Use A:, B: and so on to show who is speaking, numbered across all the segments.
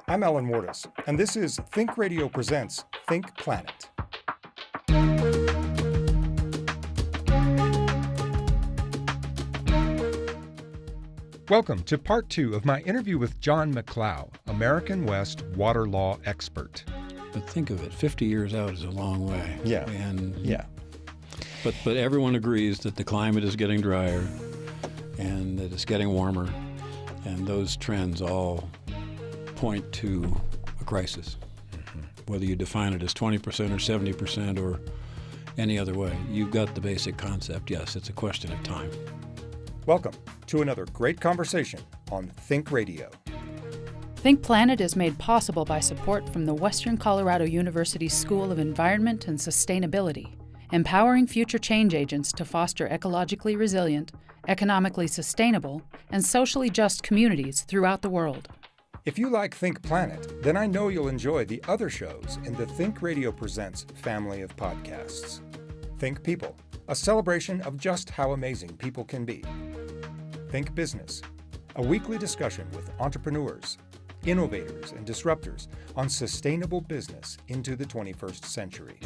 A: I'm Alan Wartes, and this is Think Radio Presents Think Planet. Welcome to part 2 of my interview with John McClow, American West water law expert.
B: But think of it, 50 years out is a long way.
A: Yeah.
B: But everyone agrees that the climate is getting drier and that it's getting warmer, and those trends all point to a crisis. Mm-hmm. Whether you define it as 20% or 70% or any other way, you've got the basic concept. Yes, it's a question of time.
A: Welcome to another great conversation on Think Radio.
C: Think Planet is made possible by support from the Western Colorado University School of Environment and Sustainability, empowering future change agents to foster ecologically resilient, economically sustainable, and socially just communities throughout the world.
A: If you like Think Planet, then I know you'll enjoy the other shows in the Think Radio Presents family of podcasts. Think People, a celebration of just how amazing people can be. Think Business, a weekly discussion with entrepreneurs, innovators, and disruptors on sustainable business into the 21st century.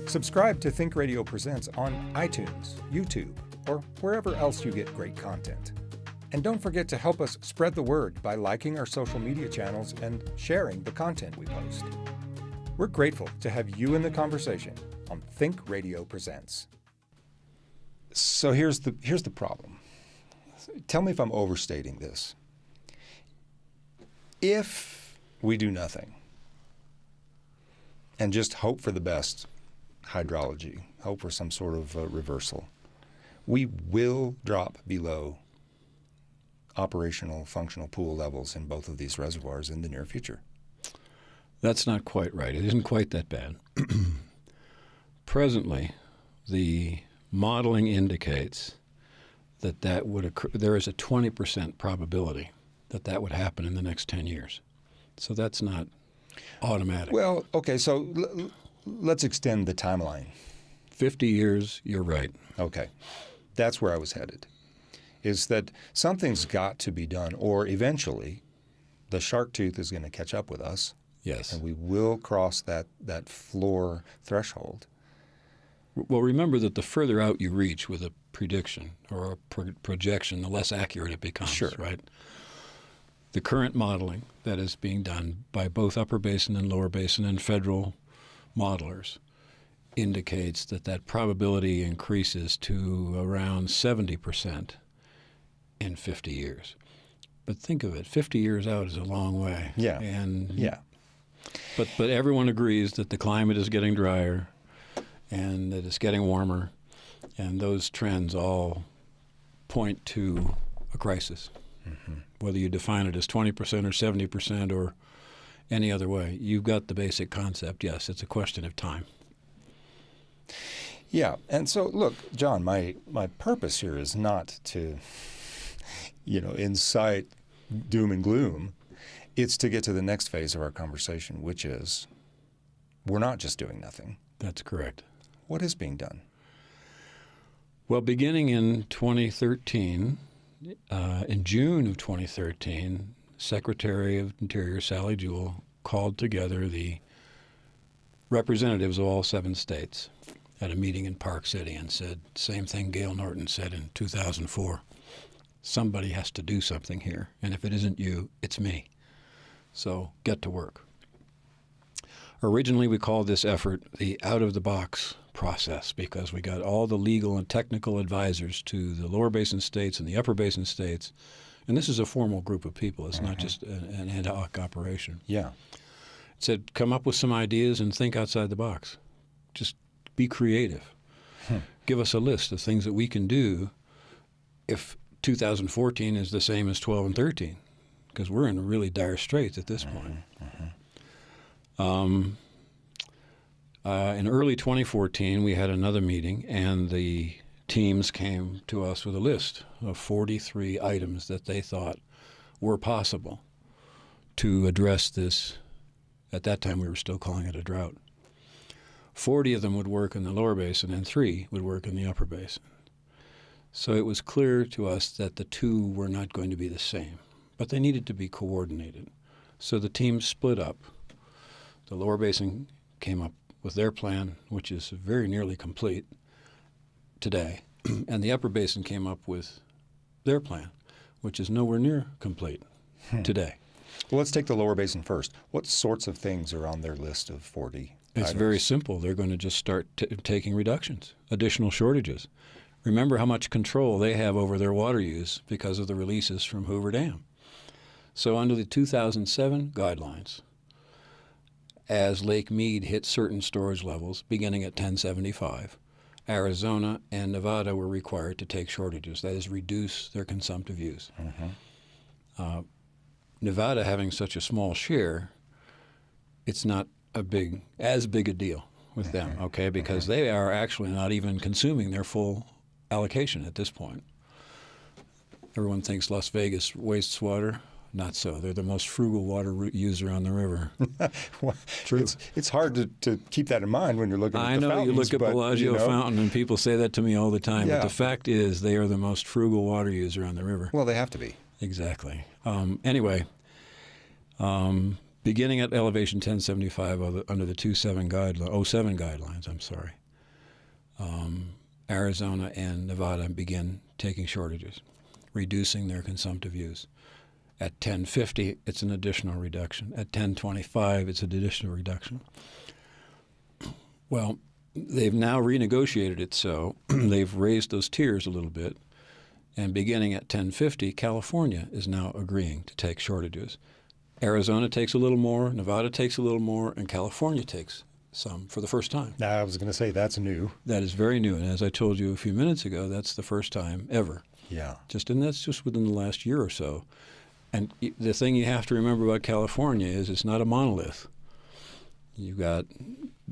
A: Subscribe to Think Radio Presents on iTunes, YouTube, or wherever else you get great content. And don't forget to help us spread the word by liking our social media channels and sharing the content we post. We're grateful to have you in the conversation on Think Radio Presents. So here's the problem. Tell me if I'm overstating this. If we do nothing and just hope for the best hydrology, hope for some sort of reversal, we will drop below operational functional pool levels in both of these reservoirs in the near future.
B: That's not quite right. It isn't quite that bad. Presently, the modeling indicates that would occur. There is a 20% probability that would happen in the next 10 years. So that's not automatic.
A: Well, okay, so let's extend the timeline.
B: 50 years, you're right.
A: Okay, that's where I was headed, is that something's got to be done, or eventually the shark tooth is going to catch up with us.
B: Yes.
A: And we will cross that floor threshold.
B: Well, remember that the further out you reach with a prediction or a projection, the less accurate it becomes,
A: sure.
B: Right? The current modeling that is being done by both Upper Basin and Lower Basin and federal modelers indicates that probability increases to around 70% in 50 years. But think of it, 50 years out is a long way.
A: Yeah.
B: But everyone agrees that the climate is getting drier and that it's getting warmer, and those trends all point to a crisis. Mm-hmm. Whether you define it as 20% or 70% or any other way, you've got the basic concept. Yes, it's a question of time.
A: Yeah, and so look, John, my purpose here is not to, incite doom and gloom. It's to get to the next phase of our conversation, which is we're not just doing nothing.
B: That's correct.
A: What is being done?
B: Well, beginning in 2013, in June of 2013, Secretary of Interior Sally Jewell called together the representatives of all 7 states at a meeting in Park City and said, same thing Gail Norton said in 2004, somebody has to do something here, and if it isn't you, it's me. So get to work. Originally, we called this effort the out-of-the-box process because we got all the legal and technical advisors to the Lower Basin states and the Upper Basin states, and this is a formal group of people. It's not just an ad hoc operation.
A: Yeah.
B: It said, come up with some ideas and think outside the box. Just be creative. Give us a list of things that we can do if 2014 is the same as 12 and 13, because we're in really dire straits at this point. In early 2014, we had another meeting, and the teams came to us with a list of 43 items that they thought were possible to address this. At that time, we were still calling it a drought. 40 of them would work in the Lower Basin, and 3 would work in the Upper Basin. So it was clear to us that the two were not going to be the same, but they needed to be coordinated. So the teams split up. The lower basin came up with their plan, which is very nearly complete today, and the upper basin came up with their plan, which is nowhere near complete today.
A: Well, let's take the lower basin first. What sorts of things are on their list of 40
B: It's
A: items?
B: very simple. They're going to just start taking reductions, additional shortages. Remember how much control they have over their water use because of the releases from Hoover Dam. So under the 2007 guidelines, as Lake Mead hit certain storage levels, beginning at 1075, Arizona and Nevada were required to take shortages, that is, reduce their consumptive use. Nevada having such a small share, it's not as big a deal with them, okay, because they are actually not even consuming their full allocation at this point. Everyone thinks Las Vegas wastes water. Not so. They're the most frugal water user on the river.
A: Well,
B: True.
A: It's hard to keep that in mind when you're looking at
B: I
A: the
B: know
A: fountains.
B: you look at
A: but,
B: Bellagio Fountain and people say that to me all the time,
A: Yeah.
B: but the fact is they are the most frugal water user on the river.
A: Well, they have to be.
B: Exactly. Anyway, beginning at elevation 1075 under the 07 guidelines, Arizona and Nevada begin taking shortages, reducing their consumptive use. At 1050, it's an additional reduction. At 1025, it's an additional reduction. Well, they've now renegotiated it so they've raised those tiers a little bit, and beginning at 1050, California is now agreeing to take shortages. Arizona takes a little more, Nevada takes a little more, and California takes some for the first time.
A: Now, I was going to say that's new.
B: That is very new, and as I told you a few minutes ago, that's the first time ever.
A: Yeah.
B: And that's just within the last year or so. And the thing you have to remember about California is it's not a monolith. You've got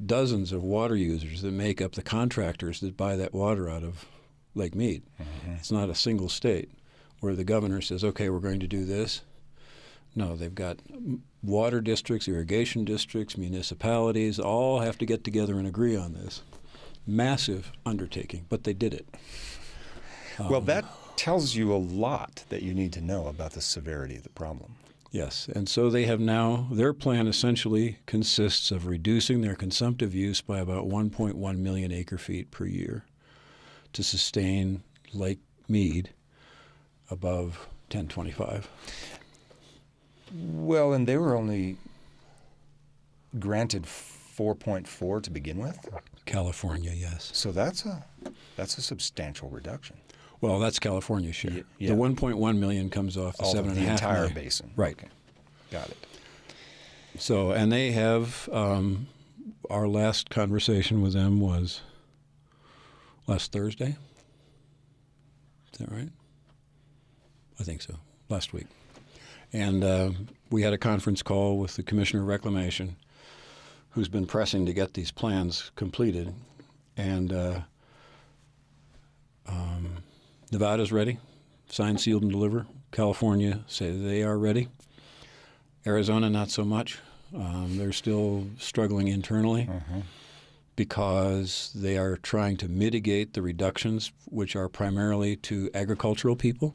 B: dozens of water users that make up the contractors that buy that water out of Lake Mead. It's not a single state where the governor says, okay, we're going to do this. No, they've got water districts, irrigation districts, municipalities, all have to get together and agree on this. Massive undertaking, but they did it.
A: Well, that tells you a lot that you need to know about the severity of the problem.
B: Yes, and so they have now, their plan essentially consists of reducing their consumptive use by about 1.1 million acre feet per year to sustain Lake Mead above 1025.
A: Well, and they were only granted 4.4 to begin with?
B: California, yes.
A: So that's a substantial reduction.
B: Well, that's California's share.
A: Yeah.
B: The 1.1 million comes off the
A: All of
B: 7.5
A: the entire
B: million.
A: basin.
B: Right.
A: Okay. Got it.
B: So, and they have, our last conversation with them was last Thursday. Is that right? I think so. Last week. And we had a conference call with the Commissioner of Reclamation, who's been pressing to get these plans completed. And Nevada's ready, signed, sealed, and deliver. California say they are ready. Arizona, not so much. They're still struggling internally because they are trying to mitigate the reductions, which are primarily to agricultural people.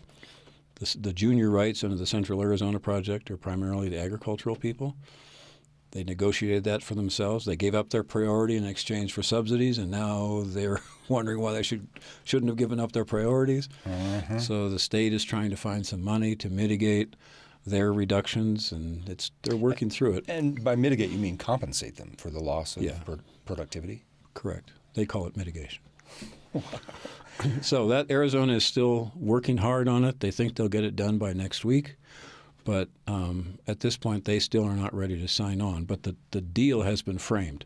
B: The junior rights under the Central Arizona Project are primarily the agricultural people. They negotiated that for themselves. They gave up their priority in exchange for subsidies, and now they're wondering why they shouldn't have given up their priorities. So the state is trying to find some money to mitigate their reductions, and they're working through it.
A: And by mitigate, you mean compensate them for the loss of
B: Yeah.
A: productivity?
B: Correct. They call it mitigation. So that Arizona is still working hard on it. They think they'll get it done by next week. But at this point, they still are not ready to sign on. But the deal has been framed.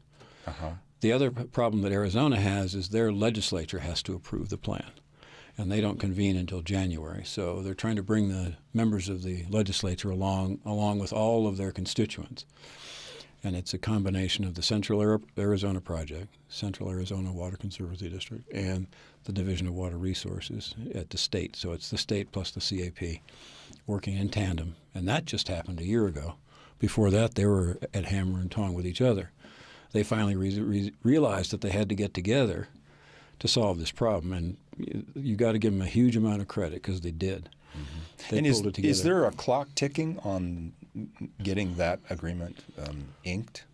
B: The other problem that Arizona has is their legislature has to approve the plan. And they don't convene until January. So they're trying to bring the members of the legislature along with all of their constituents. And it's a combination of the Central Arizona Project, Central Arizona Water Conservancy District, and the Division of Water Resources at the state. So it's the state plus the CAP working in tandem. And that just happened a year ago. Before that, they were at hammer and tong with each other. They finally realized that they had to get together to solve this problem. And you got to give them a huge amount of credit because they did. They
A: And
B: pulled it together.
A: is there a clock ticking on getting that agreement inked?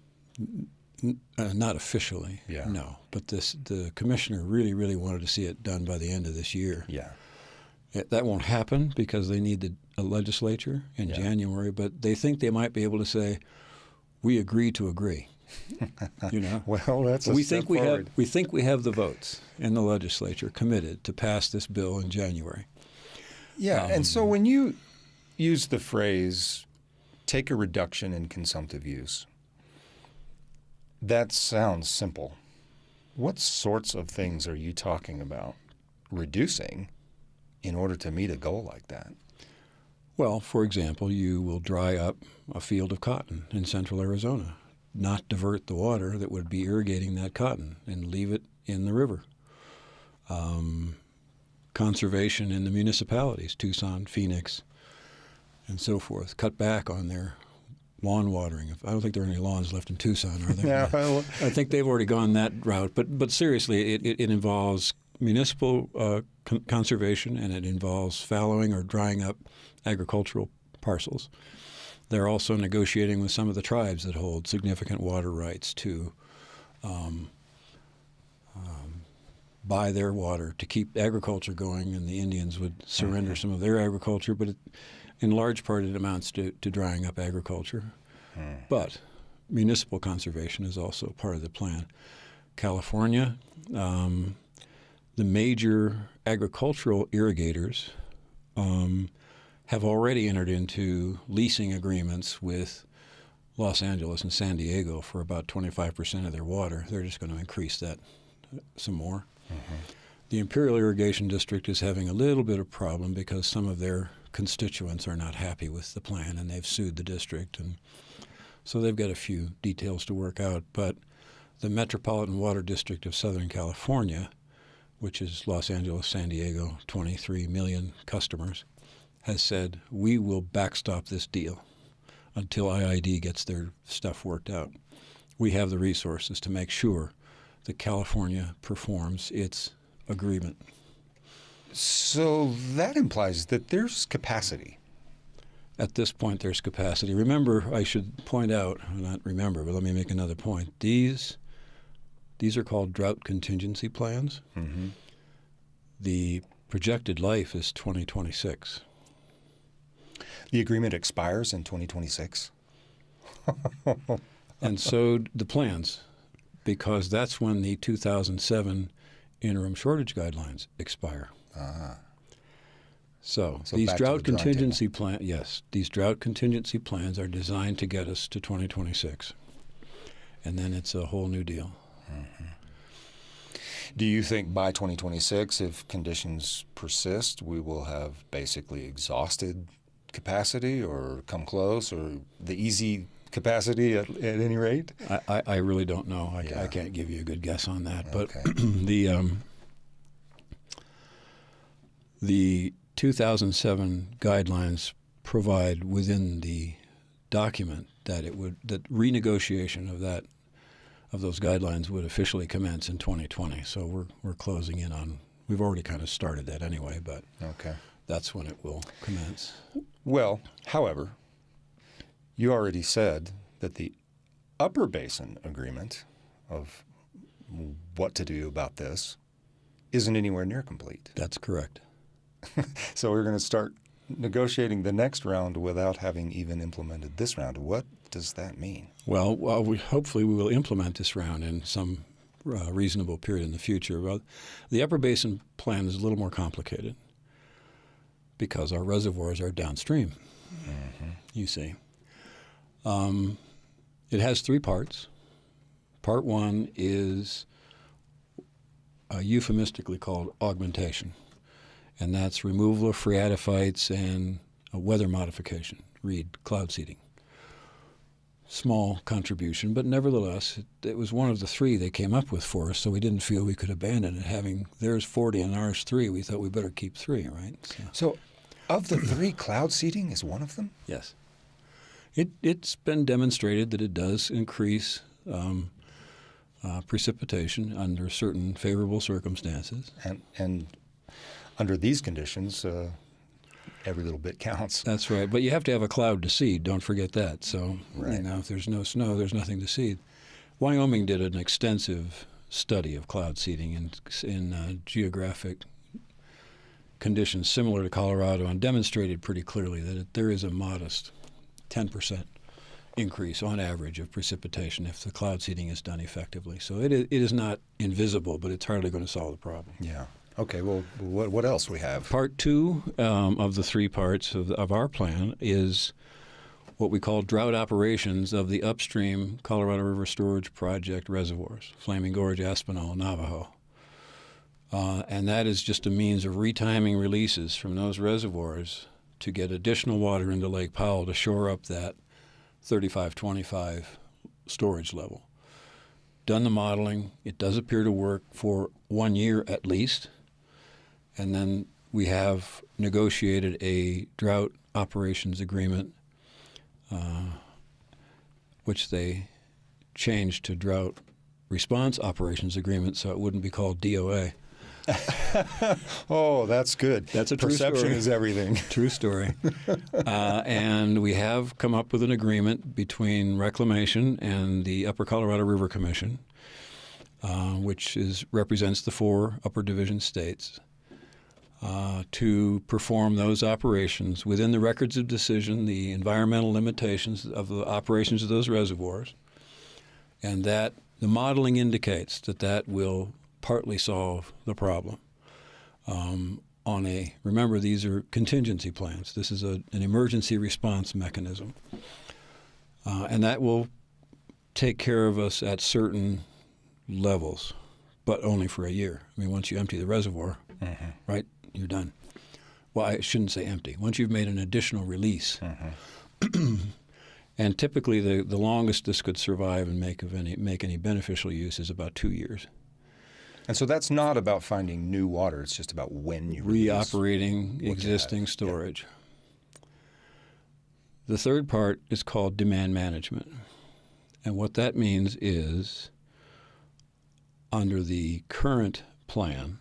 B: Not officially,
A: Yeah.
B: no. But the commissioner really, really wanted to see it done by the end of this year.
A: Yeah.
B: That won't happen because they need a legislature in January, but they think they might be able to say, we agree to agree. You know?
A: Well, that's a
B: we
A: step
B: think we
A: forward.
B: have the votes in the legislature committed to pass this bill in January.
A: Yeah, and so when you use the phrase, take a reduction in consumptive use, that sounds simple. What sorts of things are you talking about reducing in order to meet a goal like that?
B: Well, for example, you will dry up a field of cotton in central Arizona, not divert the water that would be irrigating that cotton and leave it in the river. Conservation in the municipalities, Tucson, Phoenix, and so forth, cut back on their lawn watering. I don't think there are any lawns left in Tucson, are there?
A: Yeah,
B: I think they've already gone that route. But seriously, it involves municipal conservation, and it involves fallowing or drying up agricultural parcels. They're also negotiating with some of the tribes that hold significant water rights to buy their water to keep agriculture going, and the Indians would surrender some of their agriculture, but in large part it amounts to drying up agriculture. But municipal conservation is also part of the plan. California, the major agricultural irrigators have already entered into leasing agreements with Los Angeles and San Diego for about 25% of their water. They're just going to increase that some more. The Imperial Irrigation District is having a little bit of problem because some of their constituents are not happy with the plan, and they've sued the district, and so they've got a few details to work out. But the Metropolitan Water District of Southern California, which is Los Angeles, San Diego, 23 million customers, has said, we will backstop this deal until IID gets their stuff worked out. We have the resources to make sure that California performs its agreement.
A: So that implies that there's capacity.
B: At this point, there's capacity. Remember, I should point out, not remember, but let me make another point. These are called drought contingency plans. The projected life is 2026.
A: The agreement expires in 2026.
B: And so the plans, because that's when the 2007 interim shortage guidelines expire. So these
A: back to
B: drought
A: the drawing
B: contingency plans, yes, these drought contingency plans are designed to get us to 2026. And then it's a whole new deal.
A: Do you think by 2026, if conditions persist, we will have basically exhausted capacity or come close, or the easy capacity at any rate?
B: I really don't know. I can't give you a good guess on that. But the 2007 guidelines provide within the document that that renegotiation of those guidelines would officially commence in 2020. So we're closing in on. We've already kind of started that anyway, but that's when it will commence.
A: Well, however, you already said that the Upper Basin Agreement of what to do about this isn't anywhere near complete.
B: That's correct.
A: So we're going to start negotiating the next round without having even implemented this round. What does that mean?
B: Well, hopefully we will implement this round in some reasonable period in the future. Well, the Upper Basin Plan is a little more complicated because our reservoirs are downstream, you see. It has three parts. Part one is euphemistically called augmentation, and that's removal of phreatophytes and a weather modification, read cloud seeding. Small contribution, but nevertheless, it was one of the three they came up with for us, so we didn't feel we could abandon it. Having theirs 40 and ours 3, we thought we better keep 3, right?
A: So of the 3, cloud seeding is one of them?
B: Yes. It's been demonstrated that it does increase precipitation under certain favorable circumstances.
A: And under these conditions, every little bit counts.
B: That's right. But you have to have a cloud to seed. Don't forget that. So,
A: Right.
B: if there's no snow, there's nothing to seed. Wyoming did an extensive study of cloud seeding in geographic conditions similar to Colorado and demonstrated pretty clearly that there is a modest 10% increase on average of precipitation if the cloud seeding is done effectively. So it is not invisible, but it's hardly going to solve the problem.
A: Yeah. Okay, well, what else we have?
B: Part 2 of the 3 parts of our plan is what we call drought operations of the Upstream Colorado River Storage Project reservoirs, Flaming Gorge, Aspinall, Navajo. And that is just a means of retiming releases from those reservoirs to get additional water into Lake Powell to shore up that 35-25 storage level. Done the modeling. It does appear to work for 1 year at least. And then we have negotiated a drought operations agreement, which they changed to drought response operations agreement so it wouldn't be called DOA.
A: Oh, that's good.
B: That's a true
A: Perception
B: story.
A: is everything.
B: True story. And we have come up with an agreement between Reclamation and the Upper Colorado River Commission, which represents the 4 Upper Division states, to perform those operations within the records of decision, the environmental limitations of the operations of those reservoirs, and that the modeling indicates that will partly solve the problem. Remember, these are contingency plans. This is an emergency response mechanism. And that will take care of us at certain levels, but only for a year. I mean, once you empty the reservoir, right, you're done. Well, I shouldn't say empty. Once you've made an additional release. And typically the longest this could survive and make any beneficial use is about 2 years.
A: And so that's not about finding new water. It's just about when you
B: reoperating existing storage. Yeah. The third part is called demand management. And what that means is, under the current plan,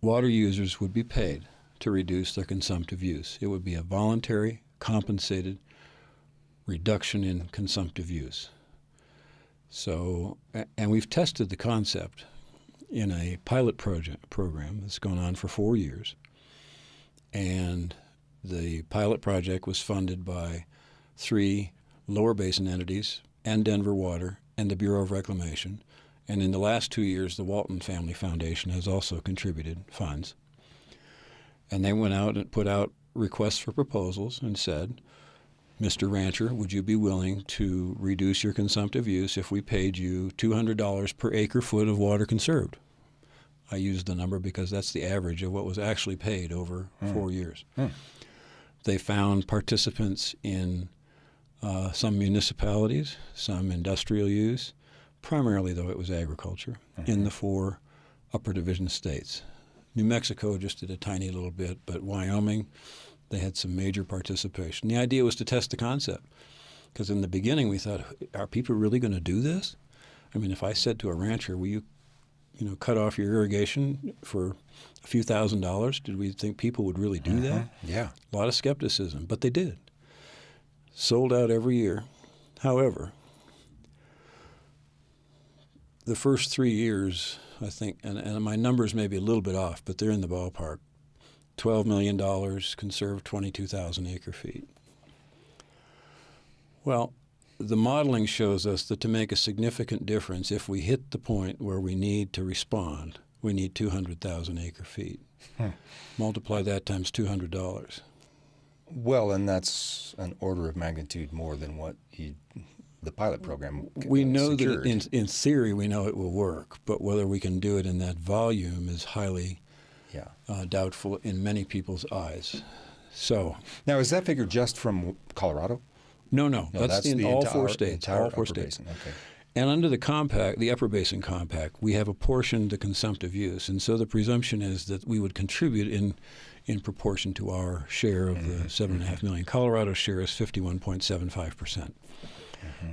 B: water users would be paid to reduce their consumptive use. It would be a voluntary, compensated reduction in consumptive use. So, and we've tested the concept in a pilot program that's gone on for 4 years. And the pilot project was funded by 3 lower basin entities and Denver Water and the Bureau of Reclamation. And in the last 2 years, the Walton Family Foundation has also contributed funds. And they went out and put out requests for proposals and said, Mr. Rancher, would you be willing to reduce your consumptive use if we paid you $200 per acre foot of water conserved? I used the number because that's the average of what was actually paid over 4 years. They found participants in some municipalities, some industrial use, primarily, though, it was agriculture, in the 4 Upper Division states. New Mexico just did a tiny little bit, but Wyoming, they had some major participation. The idea was to test the concept, because in the beginning we thought, are people really going to do this? I mean, if I said to a rancher, will you cut off your irrigation for a few $1,000s, did we think people would really do that?
A: Yeah.
B: A lot of skepticism, but they did. Sold out every year. However, the first 3 years, I think, and my numbers may be a little bit off, but they're in the ballpark. $12 million, conserved 22,000 acre feet. Well, the modeling shows us that to make a significant difference, if we hit the point where we need to respond, we need 200,000 acre feet. Multiply that times $200.
A: Well, and that's an order of magnitude more than what the pilot program
B: We know
A: secured.
B: that in theory we know it will work, but whether we can do it in that volume is highly doubtful in many people's eyes. So
A: now, is that figure just from Colorado?
B: No, that's in all 4 states.
A: All
B: 4
A: states.
B: Basin.
A: Okay.
B: And under the compact, the Upper Basin Compact, we have apportioned the consumptive use, and so the presumption is that we would contribute in proportion to our share of the 7.5 million. Colorado's share is 51.75%.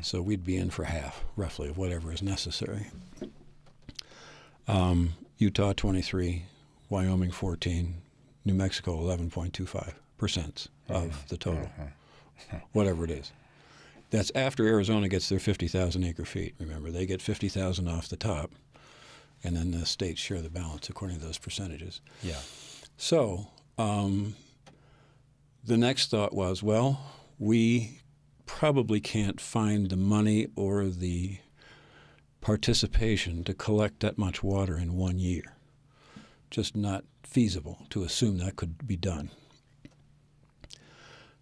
B: So we'd be in for half, roughly, of whatever is necessary. Utah 23, Wyoming 14, New Mexico 11.25% of the total, whatever it is. That's after Arizona gets their 50,000 acre feet. Remember, they get 50,000 off the top, and then the states share the balance according to those percentages.
A: Yeah.
B: So the next thought was, well, we probably can't find the money or the participation to collect that much water in 1 year. Just not feasible to assume that could be done.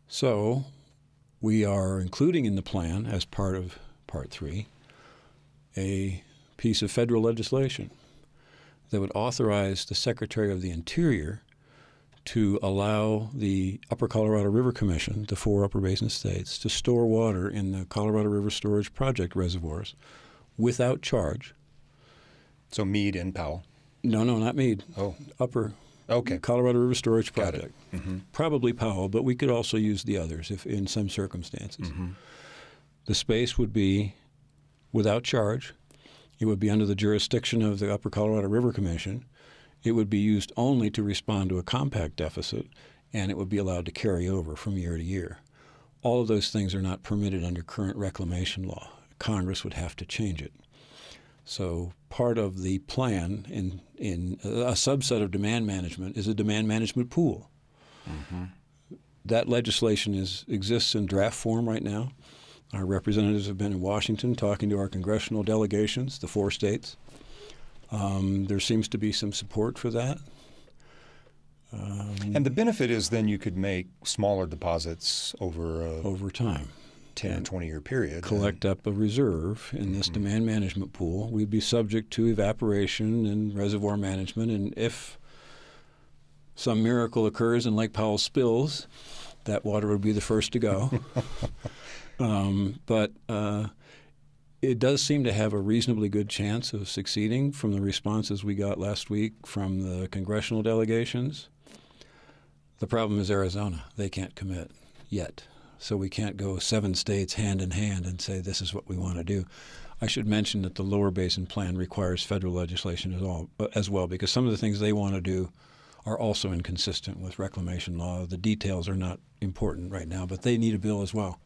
B: So we are including in the plan, as part of Part 3, a piece of federal legislation that would authorize the Secretary of the Interior to allow the Upper Colorado River Commission, the 4 Upper Basin states, to store water in the Colorado River Storage Project reservoirs without charge.
A: So Meade and Powell.
B: No, not Meade.
A: Oh.
B: Upper
A: Okay.
B: Colorado River Storage
A: Got
B: Project.
A: it. Mm-hmm.
B: Probably Powell, but we could also use the others if in some circumstances.
A: Mm-hmm.
B: The space would be without charge. It would be under the jurisdiction of the Upper Colorado River Commission. It would be used only to respond to a compact deficit, and it would be allowed to carry over from year to year. All of those things are not permitted under current reclamation law. Congress would have to change it. So part of the plan in a subset of demand management is a demand management pool.
A: Mm-hmm.
B: That legislation exists in draft form right now. Our representatives have been in Washington talking to our congressional delegations, the 4 states. There seems to be some support for that.
A: And the benefit is then you could make smaller deposits over
B: time.
A: 10 or 20-year period.
B: Collect up a reserve in this demand management pool. We'd be subject to evaporation and reservoir management, and if some miracle occurs and Lake Powell spills, that water would be the first to go. But it does seem to have a reasonably good chance of succeeding from the responses we got last week from the congressional delegations. The problem is Arizona. They can't commit yet. So we can't go 7 states hand in hand and say this is what we want to do. I should mention that the Lower Basin Plan requires federal legislation as well, because some of the things they want to do are also inconsistent with reclamation law. The details are not important right now, but they need a bill as well.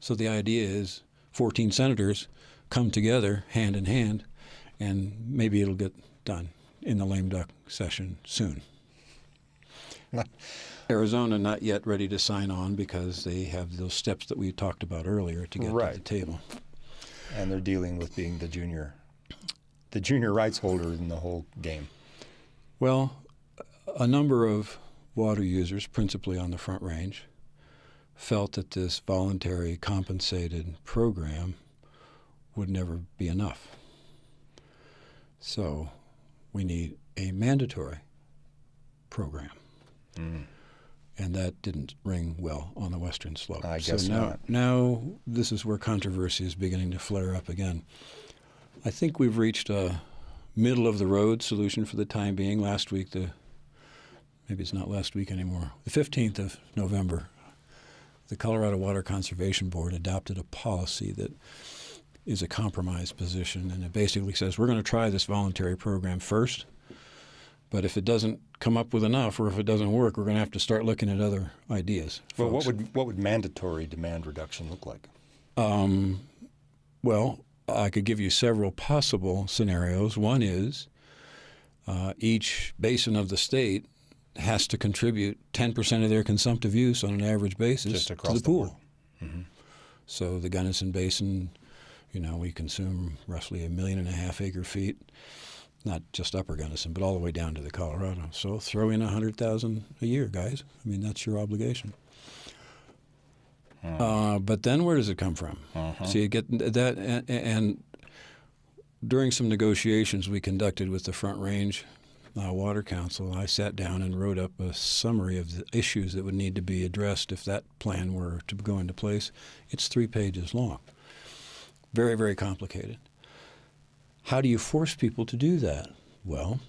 B: So the idea is 14 senators come together hand in hand, and maybe it'll get done in the lame duck session soon. Arizona not yet ready to sign on because they have those steps that we talked about earlier to get to the table.
A: And they're dealing with being the junior rights holder in the whole game.
B: Well, a number of water users, principally on the Front Range, felt that this voluntary compensated program would never be enough. So we need a mandatory program. Mm. And that didn't ring well on the western slope.
A: I guess not.
B: Now this is where controversy is beginning to flare up again. I think we've reached a middle-of-the-road solution for the time being. Last week, maybe it's not last week anymore, the 15th of November, the Colorado Water Conservation Board adopted a policy that is a compromise position, and it basically says we're going to try this voluntary program first, but if it doesn't come up with enough, or if it doesn't work, we're going to have to start looking at other ideas.
A: Well, what would mandatory demand reduction look like?
B: Well, I could give you several possible scenarios. One is each basin of the state has to contribute 10% of their consumptive use on an average basis to the pool. Mm-hmm. So the Gunnison Basin, we consume roughly 1.5 million acre feet. Not just Upper Gunnison, but all the way down to the Colorado. So throw in 100,000 a year, guys. I mean, that's your obligation. But then where does it come from? So you get that, and during some negotiations we conducted with the Front Range Water Council, I sat down and wrote up a summary of the issues that would need to be addressed if that plan were to go into place. It's 3 pages long. Very, very complicated. How do you force people to do that? Well,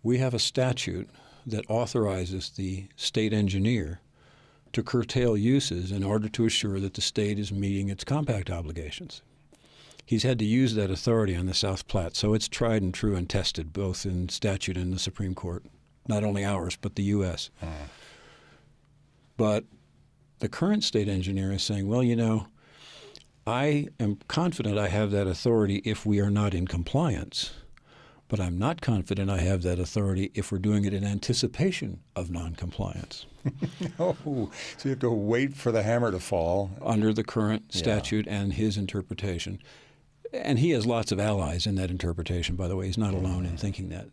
B: we have a statute that authorizes the state engineer to curtail uses in order to assure that the state is meeting its compact obligations. He's had to use that authority on the South Platte, so it's tried and true and tested both in statute and the Supreme Court not only ours, but the U.S. But the current state engineer is saying, well, I am confident I have that authority if we are not in compliance, but I'm not confident I have that authority if we're doing it in anticipation of noncompliance.
A: Oh, so you have to wait for the hammer to fall.
B: Under the current statute and his interpretation. And he has lots of allies in that interpretation, by the way. He's not alone in thinking that.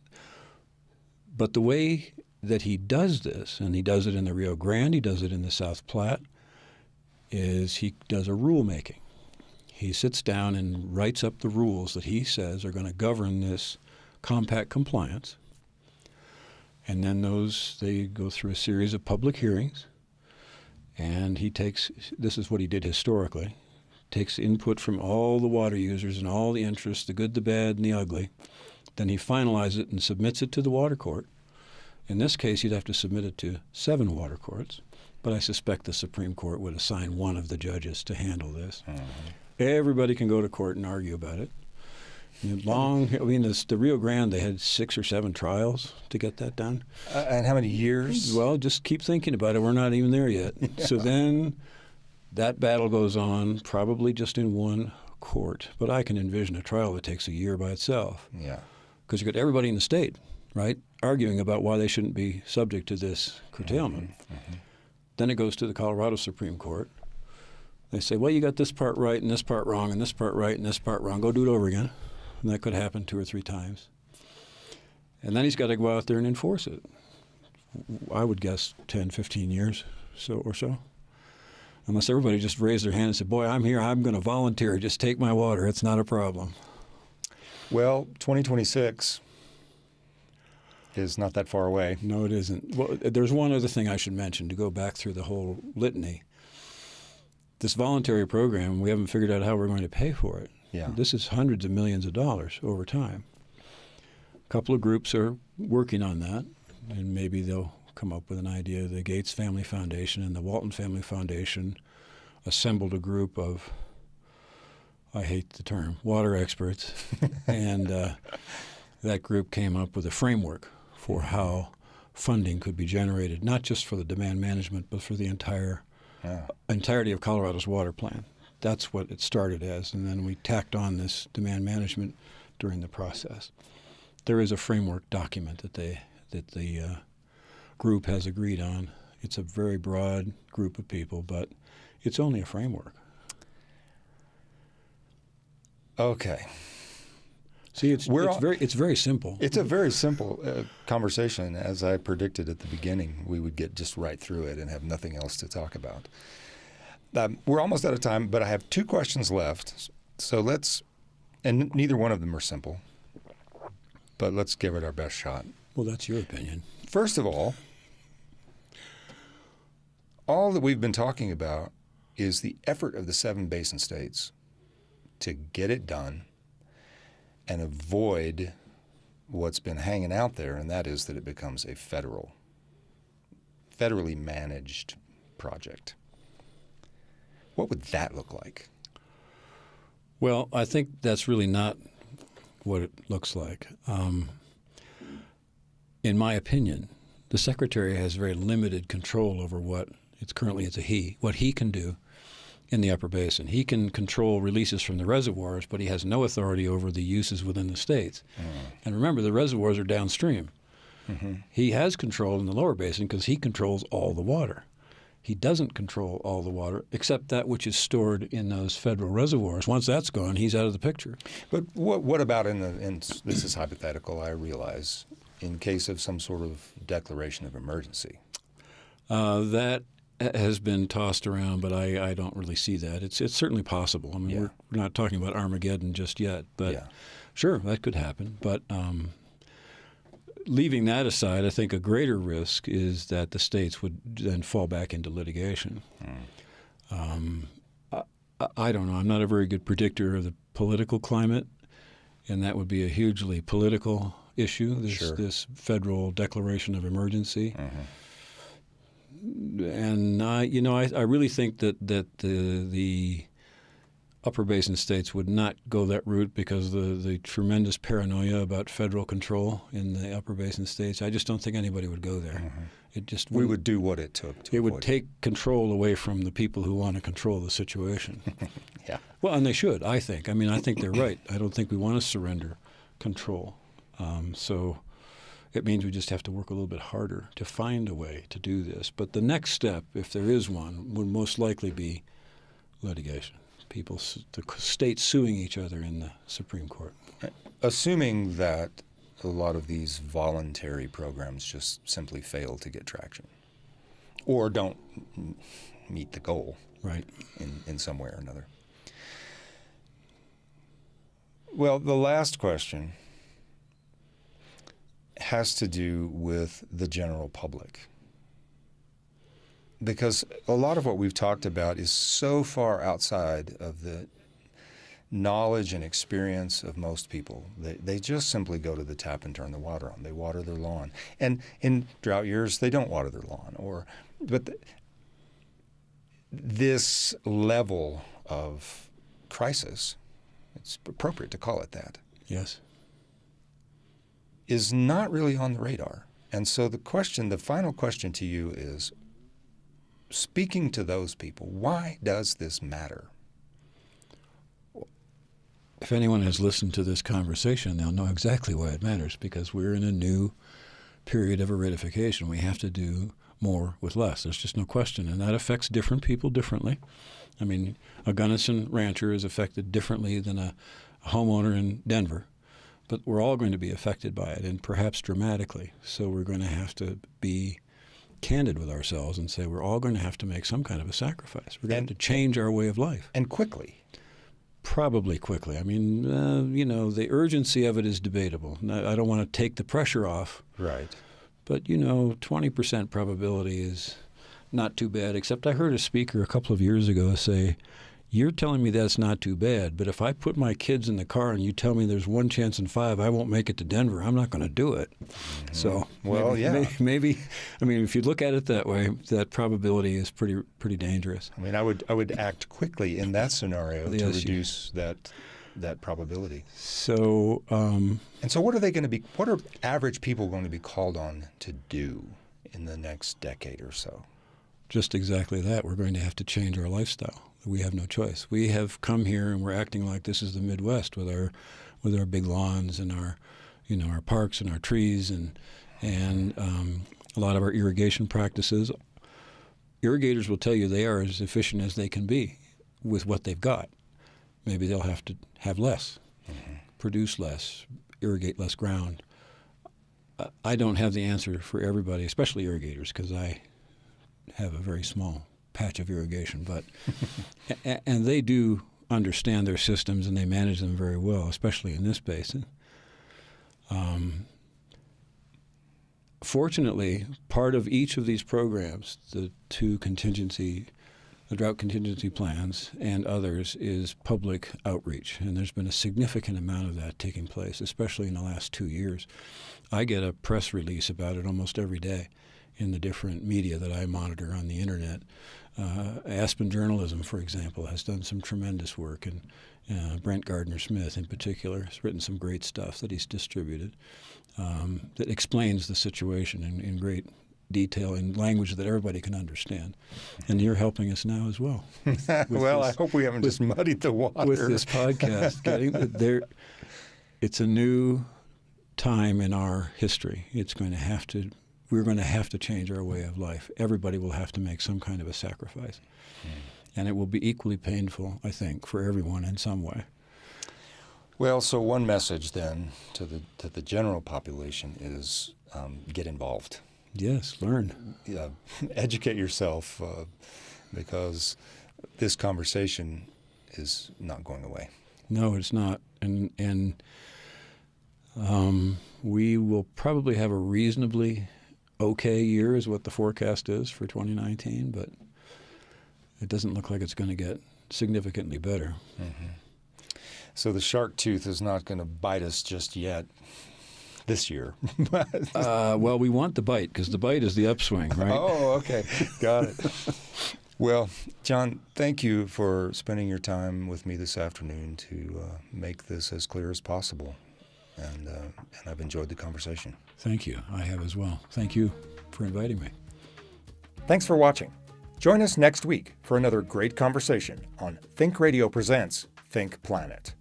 B: But the way that he does this, and he does it in the Rio Grande, he does it in the South Platte, is he does a rulemaking. He sits down and writes up the rules that he says are going to govern this compact compliance. And then they go through a series of public hearings. And this is what he did historically, takes input from all the water users and all the interests, the good, the bad, and the ugly. Then he finalizes it and submits it to the water court. In this case, you'd have to submit it to 7 water courts. But I suspect the Supreme Court would assign one of the judges to handle this. Everybody can go to court and argue about it. The Rio Grande, they had 6 or 7 trials to get that done.
A: And how many years?
B: Well, just keep thinking about it. We're not even there yet. Yeah. So then that battle goes on, probably just in one court. But I can envision a trial that takes a year by itself.
A: Yeah. Because
B: you've got everybody in the state, right, arguing about why they shouldn't be subject to this curtailment. Then it goes to the Colorado Supreme Court. They say, well, you got this part right and this part wrong and this part right and this part wrong. Go do it over again. And that could happen 2 or 3 times. And then he's got to go out there and enforce it. I would guess 10, 15 years or so. Unless everybody just raised their hand and said, boy, I'm here, I'm going to volunteer, just take my water, it's not a problem.
A: Well, 2026 is not that far away.
B: No, it isn't. Well, there's one other thing I should mention to go back through the whole litany. This voluntary program, we haven't figured out how we're going to pay for it.
A: Yeah.
B: This is hundreds of millions of dollars over time. A couple of groups are working on that, and maybe they'll come up with an idea. The Gates Family Foundation and the Walton Family Foundation assembled a group of, I hate the term, water experts, and that group came up with a framework for how funding could be generated, not just for the demand management, but for the entirety of Colorado's water plan. That's what it started as, and then we tacked on this demand management during the process. There is a framework document that the group has agreed on. It's a very broad group of people, but it's only a framework.
A: Okay.
B: See, it's very simple.
A: It's a very simple conversation. As I predicted at the beginning, we would get just right through it and have nothing else to talk about. We're almost out of time, but I have 2 questions left. So and neither one of them are simple, but let's give it our best shot.
B: Well, that's your opinion.
A: First of all that we've been talking about is the effort of the 7 basin states to get it done and avoid what's been hanging out there, and that is that it becomes a federally managed project. What would that look like?
B: Well, I think that's really not what it looks like. In my opinion, the Secretary has very limited control over what he can do in the Upper Basin. He can control releases from the reservoirs, but he has no authority over the uses within the states. And remember, the reservoirs are downstream. He has control in the Lower Basin because he controls all the water. He doesn't control all the water except that which is stored in those federal reservoirs. Once that's gone, he's out of the picture.
A: But what about this is hypothetical, I realize, in case of some sort of declaration of emergency?
B: That has been tossed around, but I don't really see that. It's certainly possible. I mean, we're not talking about Armageddon just yet, but sure, that could happen. But leaving that aside, I think a greater risk is that the states would then fall back into litigation. I don't know. I'm not a very good predictor of the political climate, and that would be a hugely political issue, this federal declaration of emergency. And I really think that the upper basin states would not go that route because the tremendous paranoia about federal control in the upper basin states. I just don't think anybody would go there.
A: We would do what it took to
B: It would
A: avoid
B: take control away from the people who want to control the situation.
A: Yeah.
B: Well, and they should, I think. I mean, I think they're right. I don't think we want to surrender control. So it means we just have to work a little bit harder to find a way to do this. But the next step, if there is one, would most likely be litigation. People, the states suing each other in the Supreme Court.
A: Assuming that a lot of these voluntary programs just simply fail to get traction or don't meet the goal
B: Right.
A: in some way or another. Well, the last question has to do with the general public. Because a lot of what we've talked about is so far outside of the knowledge and experience of most people. They just simply go to the tap and turn the water on. They water their lawn. And in drought years, they don't water their lawn. But this level of crisis, it's appropriate to call it that,
B: Yes.
A: is not really on the radar. And so the final question to you is, speaking to those people, why does this matter?
B: If anyone has listened to this conversation, they'll know exactly why it matters, because we're in a new period of aridification. We have to do more with less. There's just no question. And that affects different people differently. I mean, a Gunnison rancher is affected differently than a homeowner in Denver. But we're all going to be affected by it, and perhaps dramatically. So we're going to have to be candid with ourselves and say we're all going to have to make some kind of a sacrifice. We're going to have to change our way of life.
A: And quickly.
B: Probably quickly. I mean, the urgency of it is debatable. I don't want to take the pressure off.
A: Right.
B: But, 20% probability is not too bad, except I heard a speaker a couple of years ago say, you're telling me that's not too bad, but if I put my kids in the car and you tell me there's 1 chance in 5 I won't make it to Denver, I'm not going to do it. Mm-hmm. So, maybe, if you look at it that way, that probability is pretty dangerous.
A: I mean, I would act quickly in that scenario to reduce that probability.
B: So,
A: and so what are average people going to be called on to do in the next decade or so?
B: Just exactly that. We're going to have to change our lifestyle. We have no choice. We have come here and we're acting like this is the Midwest with our big lawns and our parks and our trees and a lot of our irrigation practices. Irrigators will tell you they are as efficient as they can be with what they've got. Maybe they'll have to have less, produce less, irrigate less ground. I don't have the answer for everybody, especially irrigators, because I have a very small patch of irrigation, but and they do understand their systems and they manage them very well, especially in this basin. Fortunately, part of each of these programs, the drought contingency plans and others, is public outreach, and there's been a significant amount of that taking place, especially in the last 2 years. I get a press release about it almost every day in the different media that I monitor on the internet. Aspen Journalism, for example, has done some tremendous work, and Brent Gardner-Smith in particular has written some great stuff that he's distributed that explains the situation in great detail in language that everybody can understand. And you're helping us now as well.
A: I hope we haven't just muddied the water.
B: With this podcast, it's a new time in our history. We're going to have to change our way of life. Everybody will have to make some kind of a sacrifice. And it will be equally painful, I think, for everyone in some way.
A: Well, so one message then to the general population is get involved.
B: Yes, learn.
A: Educate yourself because this conversation is not going away.
B: No, it's not. And we will probably have a reasonably okay year is what the forecast is for 2019, but it doesn't look like it's going to get significantly better.
A: Mm-hmm. So the shark tooth is not going to bite us just yet this year.
B: Well, we want the bite because the bite is the upswing, right?
A: Oh, okay. Got it. Well, John, thank you for spending your time with me this afternoon to make this as clear as possible. And I've enjoyed the conversation.
B: Thank you. I have as well. Thank you for inviting me.
A: Thanks for watching. Join us next week for another great conversation on Think Radio Presents Think Planet.